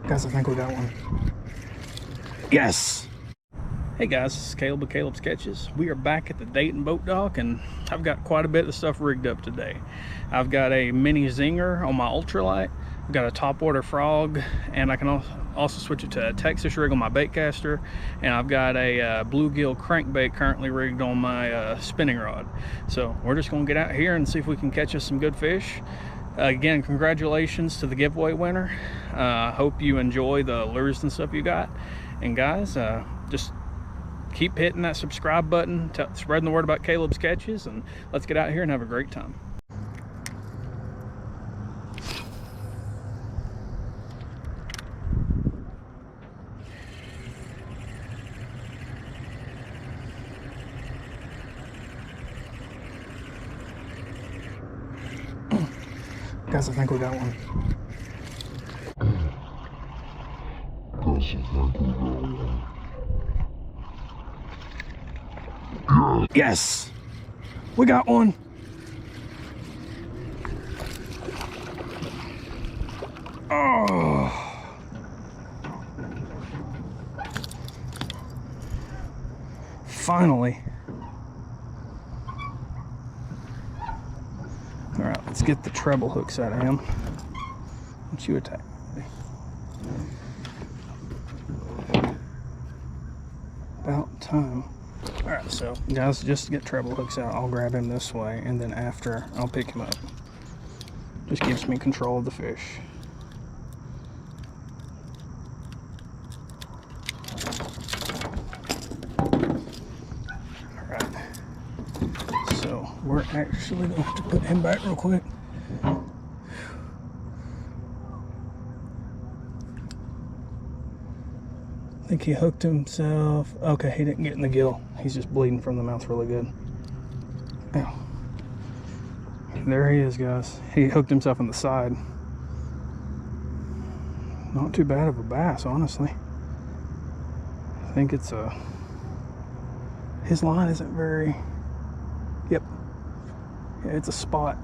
Guys, I think we got one. Yes! Hey guys, this is Caleb with Caleb's Catches. We are back at the Dayton Boat Dock, and I've got quite a bit of stuff rigged up today. I've got a mini zinger on my ultralight. I've got a top water frog, and I can also switch it to a Texas rig on my bait caster. And I've got a bluegill crankbait currently rigged on my spinning rod. So we're just gonna get out here and see if we can catch us some good fish. Again, congratulations to the giveaway winner. Hope you enjoy the lures and stuff you got. And guys, just keep hitting that subscribe button, spreading the word about Caleb's Catches, and let's get out here and have a great time. Guys, I think we got one. Yes! We got one! Oh! Finally! Alright, let's get the treble hooks out of him. Don't you attack. About time. Alright, so guys, just to get treble hooks out, I'll grab him this way, and then after, I'll pick him up. Just gives me control of the fish. Alright. So, we're actually going to have to put him back real quick. I think he hooked himself. Okay, he didn't get in the gill. He's just bleeding from the mouth really good. Ow. There he is, guys. He hooked himself in the side. Not too bad of a bass, honestly. I think it's a... His line isn't very... Yep. Yeah, it's a spot.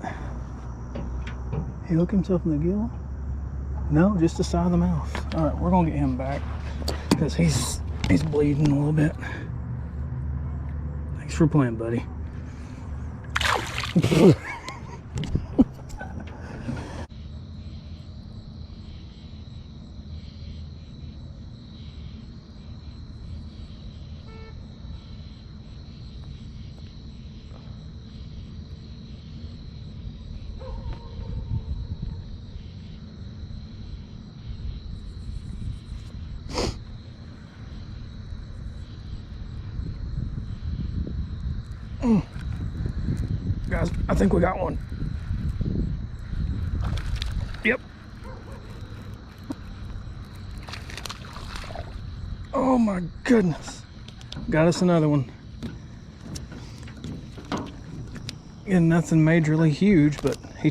He hooked himself in the gill? No, just the side of the mouth. All right, we're gonna get him back, because he's bleeding a little bit. Thanks for playing, buddy. Guys, I think we got one. Yep. Oh my goodness. Got us another one. Again, nothing majorly huge, but he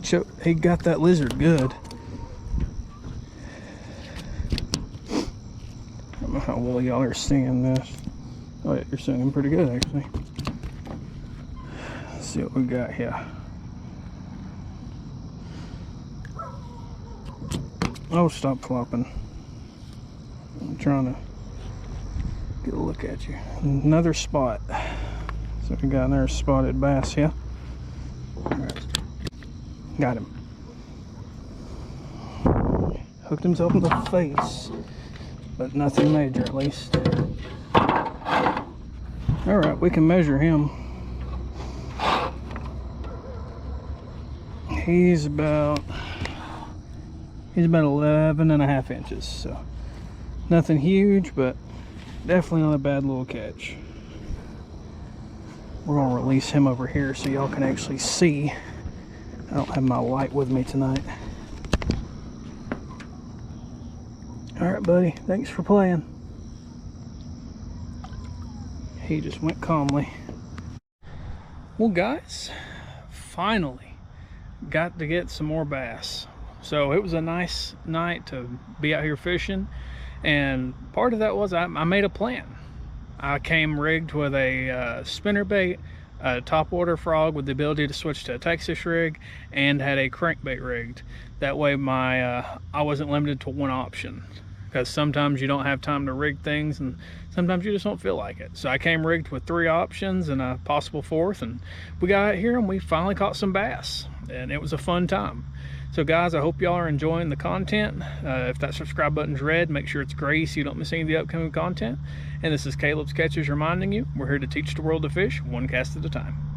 got that lizard good. I don't know how well y'all are seeing this. Oh yeah, you're seeing him pretty good actually. See what we got here. Oh, stop flopping. I'm trying to get a look at you. Another spot. So we got another spotted bass here. All right. Got him. Hooked himself in the face, but nothing major at least. All right, we can measure him. He's about 11.5 inches, so nothing huge, but definitely not a bad little catch. We're gonna release him over here so y'all can actually see. I don't have my light with me tonight. All right, buddy, thanks for playing. He just went calmly. Well, guys, finally got to get some more bass. So it was a nice night to be out here fishing, and part of that was I made a plan. I came rigged with a spinner bait, a top water frog with the ability to switch to a Texas rig, and had a crankbait rigged. That way I wasn't limited to one option, because sometimes you don't have time to rig things and sometimes you just don't feel like it. So I came rigged with 3 options and a possible 4th, and we got out here and we finally caught some bass, and it was a fun time. So guys, I hope y'all are enjoying the content. If that subscribe button's red, make sure it's gray so you don't miss any of the upcoming content. And this is Caleb's Catches reminding you, we're here to teach the world to fish one cast at a time.